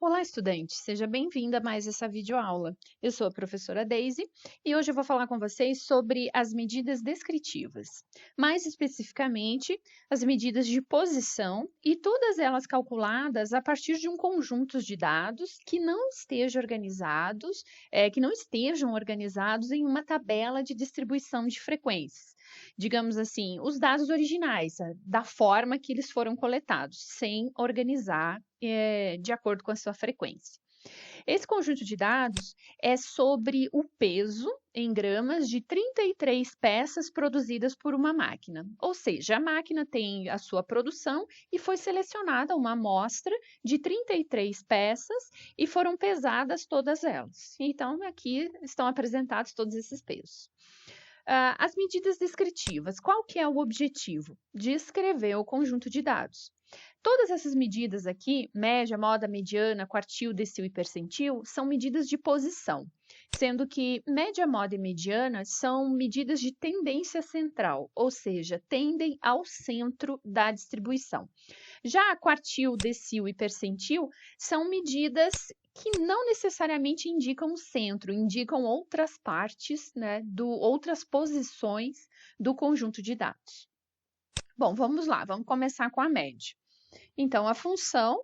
Olá, estudante! Seja bem-vinda a mais essa videoaula. Eu sou a professora Daisy e hoje eu vou falar com vocês sobre as medidas descritivas. Mais especificamente, as medidas de posição e todas elas calculadas a partir de um conjunto de dados que não estejam organizados em uma tabela de distribuição de frequências. Digamos assim, os dados originais, da forma que eles foram coletados, sem organizar de acordo com a sua frequência. Esse conjunto de dados é sobre o peso em gramas de 33 peças produzidas por uma máquina. Ou seja, a máquina tem a sua produção e foi selecionada uma amostra de 33 peças e foram pesadas todas elas. Então, aqui estão apresentados todos esses pesos. As medidas descritivas, qual que é o objetivo? Descrever o conjunto de dados. Todas essas medidas aqui, média, moda, mediana, quartil, decil e percentil, são medidas de posição, sendo que média, moda e mediana são medidas de tendência central, ou seja, tendem ao centro da distribuição. Já quartil, decil e percentil são medidas que não necessariamente indicam o centro, indicam outras partes, outras posições do conjunto de dados. Bom, vamos lá, vamos começar com a média. Então, a função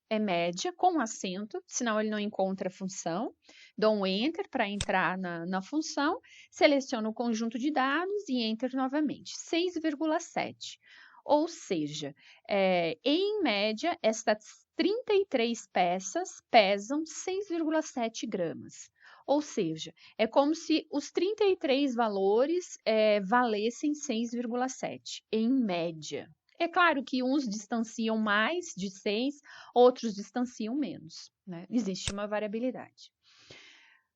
é média com acento, senão ele não encontra a função. Dou um Enter para entrar na função, seleciono o conjunto de dados e Enter novamente, 6,7. Ou seja, em média, estas 33 peças pesam 6,7 gramas. Ou seja, é como se os 33 valores valessem 6,7, em média. É claro que uns distanciam mais de 6, outros distanciam menos, né? Existe uma variabilidade.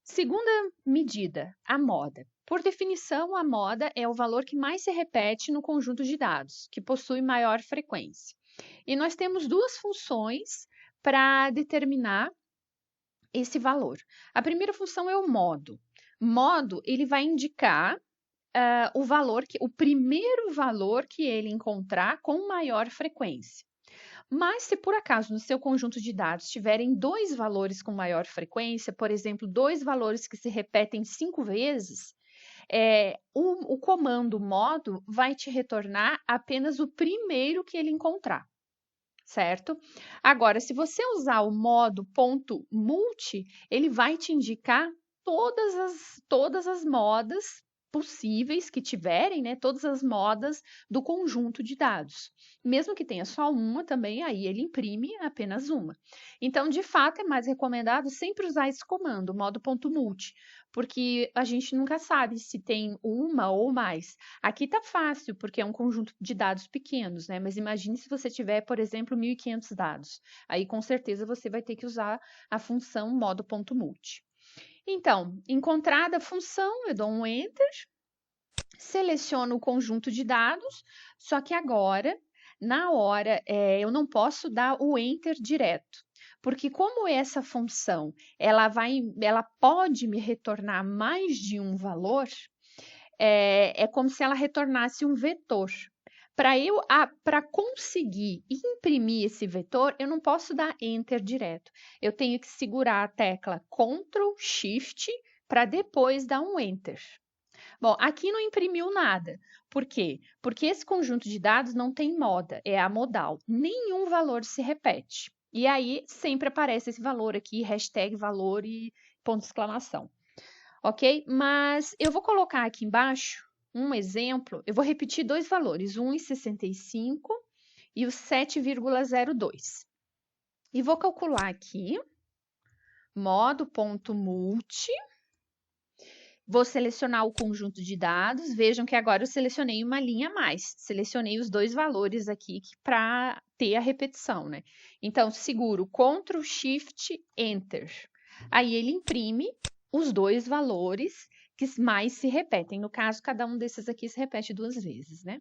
Segunda medida, a moda. Por definição, a moda é o valor que mais se repete no conjunto de dados, que possui maior frequência. E nós temos duas funções para determinar esse valor. A primeira função é o modo. Modo, ele vai indicar o primeiro valor que ele encontrar com maior frequência. Mas se por acaso no seu conjunto de dados tiverem dois valores com maior frequência, por exemplo, dois valores que se repetem 5 vezes, o comando modo vai te retornar apenas o primeiro que ele encontrar, certo? Agora, se você usar o modo .multi, ele vai te indicar todas as modas possíveis que tiverem, né, todas as modas do conjunto de dados. Mesmo que tenha só uma também, aí ele imprime apenas uma. Então, de fato, é mais recomendado sempre usar esse comando, modo .multi, porque a gente nunca sabe se tem uma ou mais. Aqui tá fácil, porque é um conjunto de dados pequenos, né? Mas imagine se você tiver, por exemplo, 1.500 dados. Aí, com certeza, você vai ter que usar a função modo .multi. Então, encontrada a função, eu dou um Enter, seleciono o conjunto de dados, só que agora, na hora, eu não posso dar o Enter direto, porque como essa função, ela pode me retornar mais de um valor, é como se ela retornasse um vetor. Para conseguir imprimir esse vetor, eu não posso dar Enter direto. Eu tenho que segurar a tecla Ctrl Shift para depois dar um Enter. Bom, aqui não imprimiu nada. Por quê? Porque esse conjunto de dados não tem moda, é amodal. Nenhum valor se repete. E aí sempre aparece esse valor aqui, hashtag valor e ponto de exclamação. Ok? Mas eu vou colocar aqui embaixo um exemplo, eu vou repetir dois valores, 1,65 e o 7,02. E vou calcular aqui, modo.multi, vou selecionar o conjunto de dados, vejam que agora eu selecionei uma linha a mais, selecionei os dois valores aqui para ter a repetição, né? Então, seguro Ctrl, Shift, Enter. Aí ele imprime os dois valores que mais se repetem. No caso, cada um desses aqui se repete 2 vezes, né?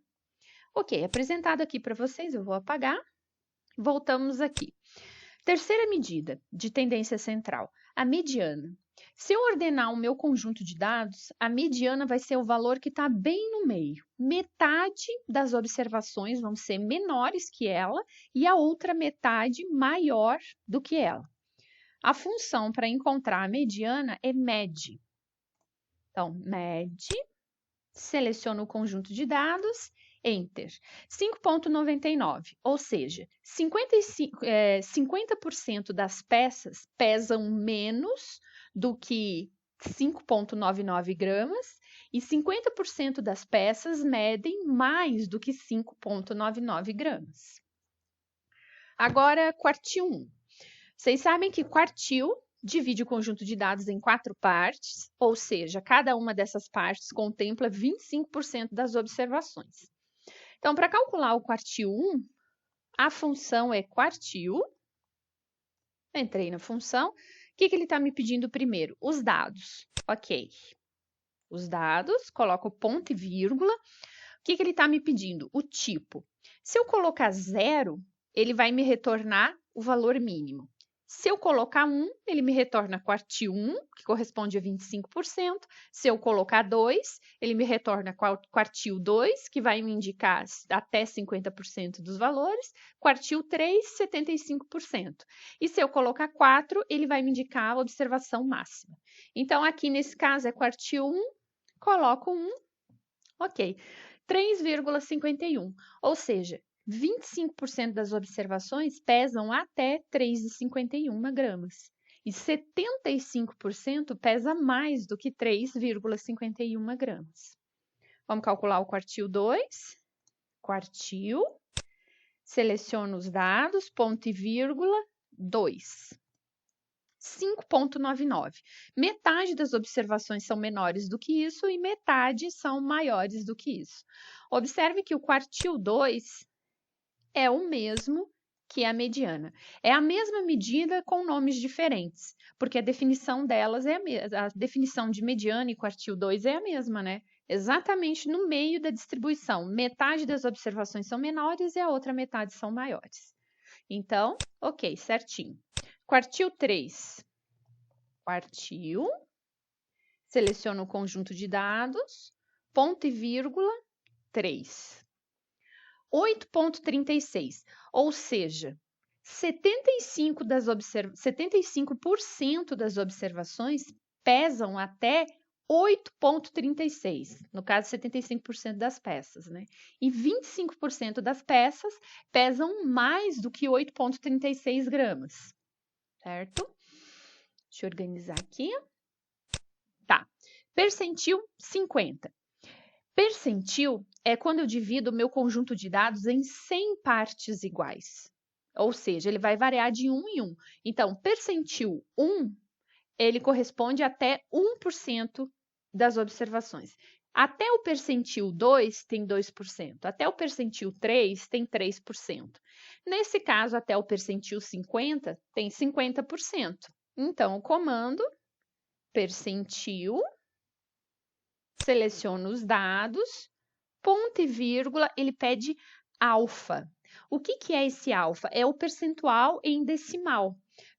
Ok, apresentado aqui para vocês, eu vou apagar. Voltamos aqui. Terceira medida de tendência central, a mediana. Se eu ordenar o meu conjunto de dados, a mediana vai ser o valor que está bem no meio. Metade das observações vão ser menores que ela e a outra metade maior do que ela. A função para encontrar a mediana é med. Então, med, seleciono o conjunto de dados, Enter. 5,99, ou seja, 50% das peças pesam menos do que 5,99 gramas e 50% das peças medem mais do que 5,99 gramas. Agora, quartil 1. Vocês sabem que quartil divide o conjunto de dados em 4 partes, ou seja, cada uma dessas partes contempla 25% das observações. Então, para calcular o quartil 1, a função é quartil. Entrei na função. O que ele está me pedindo primeiro? Os dados. Ok. Os dados, coloco ponto e vírgula. O que ele está me pedindo? O tipo. Se eu colocar 0, ele vai me retornar o valor mínimo. Se eu colocar 1, ele me retorna quartil 1, que corresponde a 25%. Se eu colocar 2, ele me retorna quartil 2, que vai me indicar até 50% dos valores. Quartil 3, 75%. E se eu colocar 4, ele vai me indicar a observação máxima. Então, aqui nesse caso é quartil 1, coloco 1, ok. 3,51, ou seja, 25% das observações pesam até 3,51 gramas. E 75% pesa mais do que 3,51 gramas. Vamos calcular o quartil 2. Quartil. Seleciono os dados, ponto e vírgula, 2. 5,99. Metade das observações são menores do que isso e metade são maiores do que isso. Observe que o quartil 2 é o mesmo que a mediana. É a mesma medida com nomes diferentes, porque a definição delas é a mesma. A definição de mediana e quartil 2 é a mesma, né? Exatamente no meio da distribuição. Metade das observações são menores e a outra metade são maiores. Então, ok, certinho. Quartil 3. Quartil. Seleciono o conjunto de dados, ponto e vírgula, 3. 8,36, ou seja, 75% das observações pesam até 8,36, no caso, 75% das peças, né? E 25% das peças pesam mais do que 8,36 gramas, certo? Deixa eu organizar aqui. Tá, percentil 50. Percentil é quando eu divido o meu conjunto de dados em 100 partes iguais. Ou seja, ele vai variar de 1 em 1. Então, percentil 1, ele corresponde até 1% das observações. Até o percentil 2 tem 2%. Até o percentil 3 tem 3%. Nesse caso, até o percentil 50 tem 50%. Então, o comando percentil, seleciono os dados, ponto e vírgula, ele pede alfa. O que é esse alfa? É o percentual em decimal.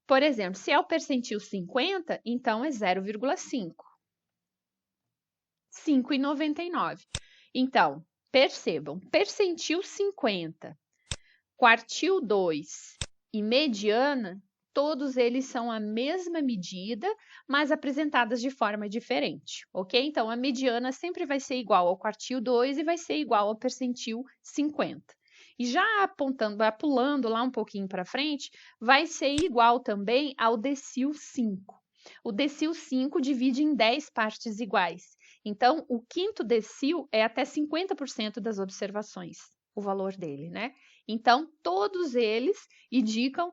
Por exemplo, se é o percentil 50, então é 0,5. 5,99. Então, percebam, percentil 50, quartil 2 e mediana, todos eles são a mesma medida, mas apresentadas de forma diferente, ok? Então, a mediana sempre vai ser igual ao quartil 2 e vai ser igual ao percentil 50. E já pulando lá um pouquinho para frente, vai ser igual também ao decil 5. O decil 5 divide em 10 partes iguais. Então, o quinto decil é até 50% das observações, o valor dele, né? Então, todos eles indicam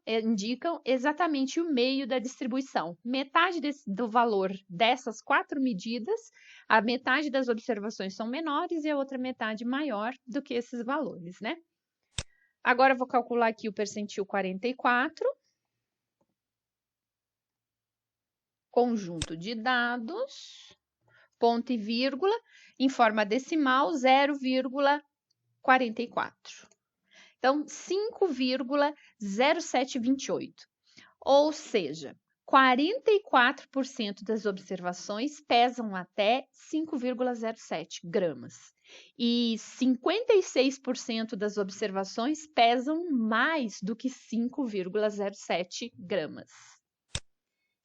exatamente o meio da distribuição. Metade do valor dessas 4 medidas, a metade das observações são menores e a outra metade maior do que esses valores, né? Agora, eu vou calcular aqui o percentil 44. Conjunto de dados, ponto e vírgula, em forma decimal, 0,44. Então, 5,0728. Ou seja, 44% das observações pesam até 5,07 gramas. E 56% das observações pesam mais do que 5,07 gramas.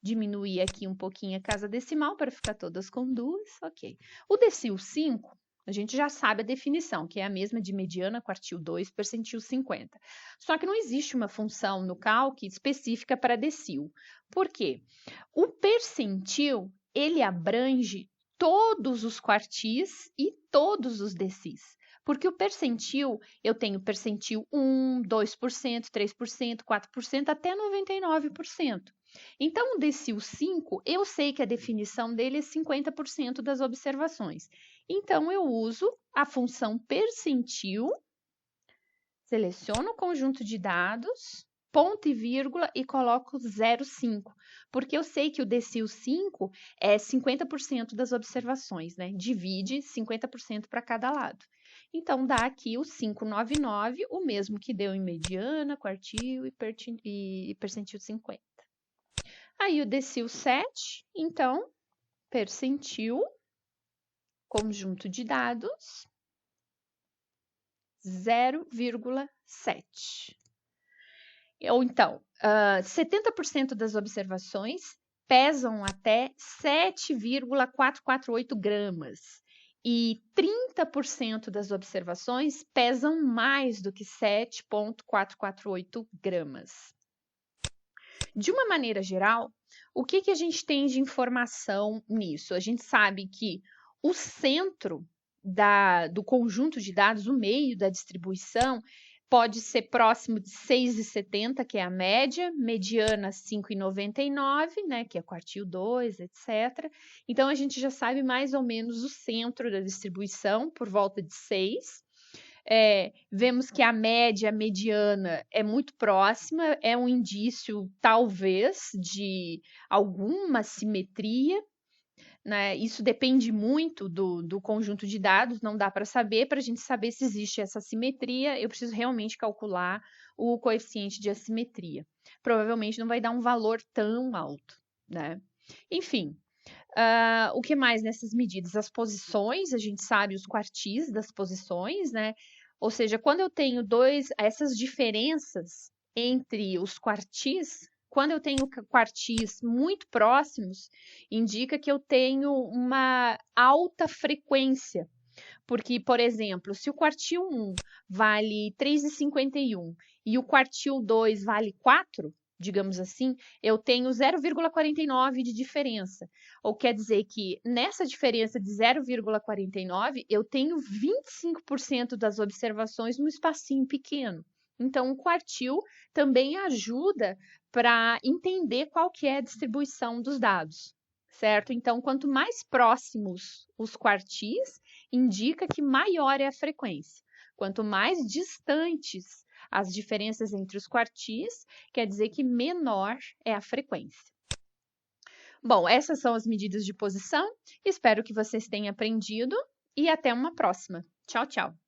diminuir aqui um pouquinho a casa decimal para ficar todas com 2, ok. O decil 5, a gente já sabe a definição, que é a mesma de mediana, quartil 2, percentil 50. Só que não existe uma função no calc específica para decil. Por quê? O percentil, ele abrange todos os quartis e todos os decis. Porque o percentil, eu tenho percentil 1, 2%, 3%, 4%, até 99%. Então, o decil 5, eu sei que a definição dele é 50% das observações. Então, eu uso a função percentil, seleciono o conjunto de dados, ponto e vírgula e coloco 0,5, porque eu sei que o decil 5 é 50% das observações, né? Divide 50% para cada lado. Então, dá aqui o 599, o mesmo que deu em mediana, quartil e percentil 50. Aí o decil 7, então, percentil, conjunto de dados, 0,7. Ou então, 70% das observações pesam até 7,448 gramas e 30% das observações pesam mais do que 7,448 gramas. De uma maneira geral, o que a gente tem de informação nisso? A gente sabe que o centro do conjunto de dados, o meio da distribuição, pode ser próximo de 6,70, que é a média, mediana 5,99, né, que é quartil 2, etc. Então, a gente já sabe mais ou menos o centro da distribuição, por volta de 6. Vemos que a média, a mediana é muito próxima, é um indício, talvez, de alguma simetria, né? Isso depende muito do conjunto de dados, não dá para saber. Para a gente saber se existe essa simetria, eu preciso realmente calcular o coeficiente de assimetria. Provavelmente não vai dar um valor tão alto, né? Enfim, o que mais nessas medidas? As posições, a gente sabe os quartis das posições, né? Ou seja, quando eu tenho essas diferenças entre os quartis, quando eu tenho quartis muito próximos, indica que eu tenho uma alta frequência. Porque, por exemplo, se o quartil 1 vale 3,51 e o quartil 2 vale 4, digamos assim, eu tenho 0,49 de diferença. Ou quer dizer que nessa diferença de 0,49, eu tenho 25% das observações num espacinho pequeno. Então, o quartil também ajuda para entender qual que é a distribuição dos dados, certo? Então, quanto mais próximos os quartis, indica que maior é a frequência. Quanto mais distantes as diferenças entre os quartis, quer dizer que menor é a frequência. Bom, essas são as medidas de posição. Espero que vocês tenham aprendido e até uma próxima. Tchau, tchau!